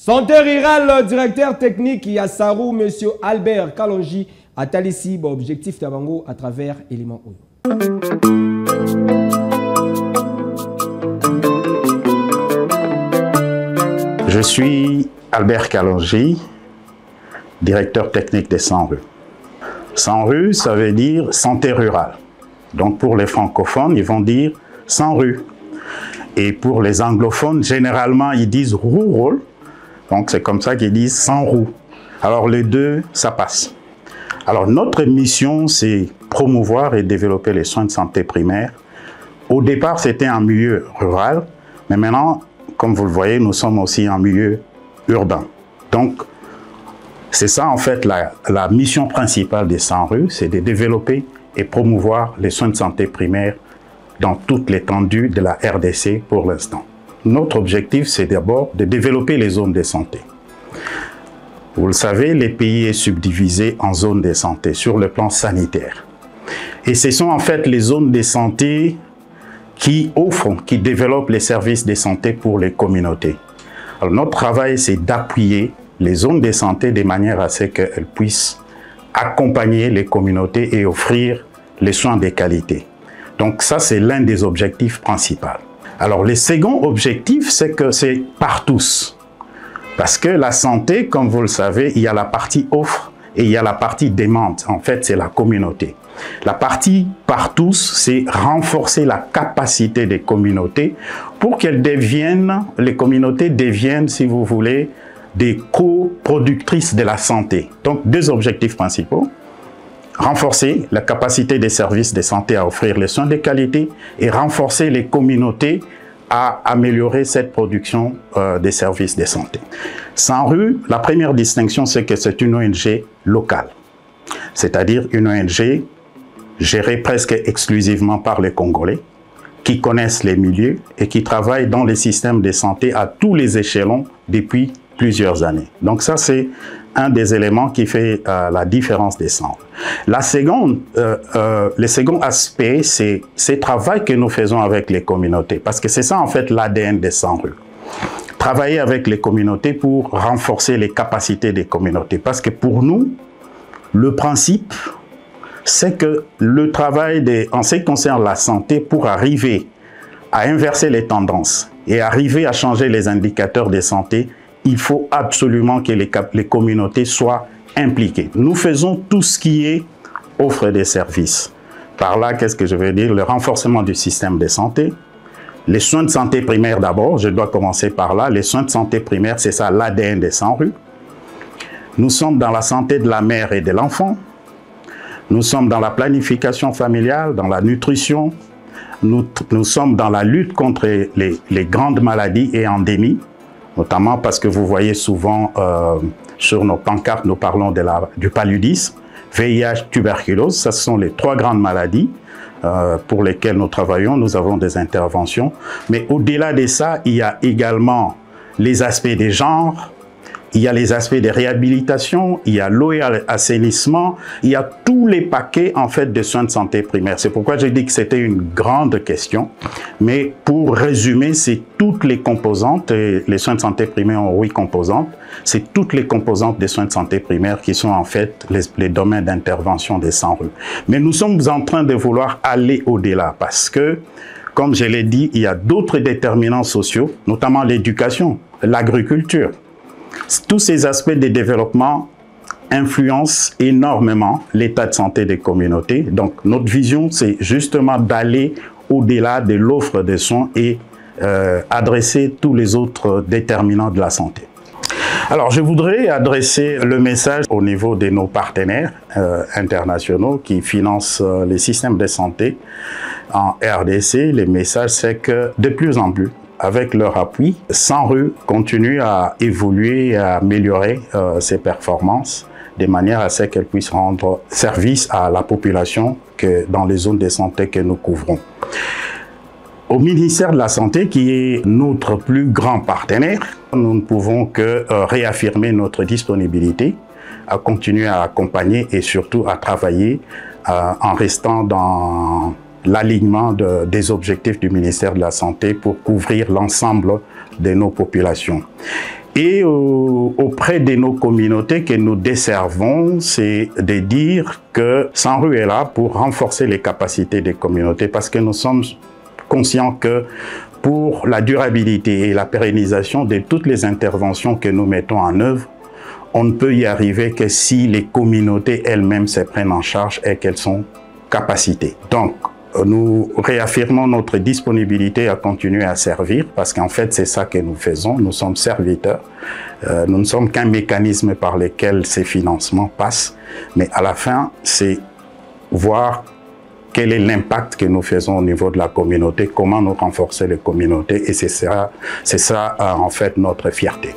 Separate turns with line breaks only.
Santé rurale, directeur technique, il y a Sarou, monsieur Albert Kalonji, à Talissi, objectif Tabango à travers éléments Oyo.
Je suis Albert Kalonji, directeur technique des 100 rues. 100 rues, ça veut dire santé rurale. Donc pour les francophones, ils vont dire 100 rues. Et pour les anglophones, généralement, ils disent rural. Donc c'est comme ça qu'ils disent 100 roues. Alors les deux, ça passe. Alors notre mission, c'est promouvoir et développer les soins de santé primaires. Au départ, c'était en milieu rural, mais maintenant, comme vous le voyez, nous sommes aussi en milieu urbain. Donc, c'est ça en fait la mission principale des 100 rues, c'est de développer et promouvoir les soins de santé primaires dans toute l'étendue de la RDC pour l'instant. Notre objectif, c'est d'abord de développer les zones de santé. Vous le savez, le pays est subdivisé en zones de santé sur le plan sanitaire. Et ce sont en fait les zones de santé qui offrent, qui développent les services de santé pour les communautés. Alors notre travail, c'est d'appuyer les zones de santé de manière à ce qu'elles puissent accompagner les communautés et offrir les soins de qualité. Donc ça, c'est l'un des objectifs principaux. Alors le second objectif, c'est que c'est par tous. Parce que la santé, comme vous le savez, il y a la partie offre et il y a la partie demande. En fait, c'est la communauté. La partie par tous, c'est renforcer la capacité des communautés pour qu'elles deviennent, les communautés deviennent, si vous voulez, des coproductrices de la santé. Donc, deux objectifs principaux. Renforcer la capacité des services de santé à offrir les soins de qualité et renforcer les communautés à améliorer cette production des services de santé. 100 rues, la première distinction, c'est que c'est une ONG locale, c'est-à-dire une ONG gérée presque exclusivement par les Congolais, qui connaissent les milieux et qui travaillent dans les systèmes de santé à tous les échelons depuis plusieurs années. Donc ça, c'est un des éléments qui fait la différence des 100 rues. Le second aspect, c'est ce travail que nous faisons avec les communautés, parce que c'est ça en fait l'ADN des 100 rues. Travailler avec les communautés pour renforcer les capacités des communautés, parce que pour nous, le principe, c'est que le travail en ce qui concerne la santé, pour arriver à inverser les tendances et arriver à changer les indicateurs de santé, il faut absolument que les communautés soient impliquées. Nous faisons tout ce qui est offre des services. Par là, qu'est-ce que je veux dire? Le renforcement du système de santé, les soins de santé primaires d'abord, je dois commencer par là. Les soins de santé primaires, c'est ça l'ADN des 100 rues. Nous sommes dans la santé de la mère et de l'enfant. Nous sommes dans la planification familiale, dans la nutrition. Nous sommes dans la lutte contre les grandes maladies et endémies, notamment parce que vous voyez souvent sur nos pancartes, nous parlons du paludisme, VIH, tuberculose. Ce sont les 3 grandes maladies pour lesquelles nous travaillons. Nous avons des interventions. Mais au-delà de ça, il y a également les aspects des genres, il y a les aspects de réhabilitation, il y a l'eau et l'assainissement, il y a tous les paquets en fait de soins de santé primaire. C'est pourquoi j'ai dit que c'était une grande question. Mais pour résumer, c'est toutes les composantes, et les soins de santé primaire ont 8 composantes, c'est toutes les composantes des soins de santé primaire qui sont en fait les domaines d'intervention des 100 rues. Mais nous sommes en train de vouloir aller au-delà parce que, comme je l'ai dit, il y a d'autres déterminants sociaux, notamment l'éducation, l'agriculture. Tous ces aspects de développement influencent énormément l'état de santé des communautés. Donc, notre vision, c'est justement d'aller au-delà de l'offre de soins et adresser tous les autres déterminants de la santé. Alors, je voudrais adresser le message au niveau de nos partenaires internationaux qui financent les systèmes de santé en RDC. Le message, c'est que de plus en plus, avec leur appui, 100 rues continue à évoluer et à améliorer ses performances de manière à ce qu'elles puissent rendre service à la population dans les zones de santé que nous couvrons. Au ministère de la Santé, qui est notre plus grand partenaire, nous ne pouvons que réaffirmer notre disponibilité à continuer à accompagner et surtout à travailler en restant dans l'alignement des objectifs du ministère de la Santé pour couvrir l'ensemble de nos populations. Et auprès de nos communautés que nous desservons, c'est de dire que Sanru est là pour renforcer les capacités des communautés parce que nous sommes conscients que pour la durabilité et la pérennisation de toutes les interventions que nous mettons en œuvre, on ne peut y arriver que si les communautés elles-mêmes se prennent en charge et qu'elles sont capacitées. Donc, nous réaffirmons notre disponibilité à continuer à servir parce qu'en fait, c'est ça que nous faisons. Nous sommes serviteurs. Nous ne sommes qu'un mécanisme par lequel ces financements passent. Mais à la fin, c'est voir quel est l'impact que nous faisons au niveau de la communauté, comment nous renforcer les communautés. Et c'est ça en fait, notre fierté.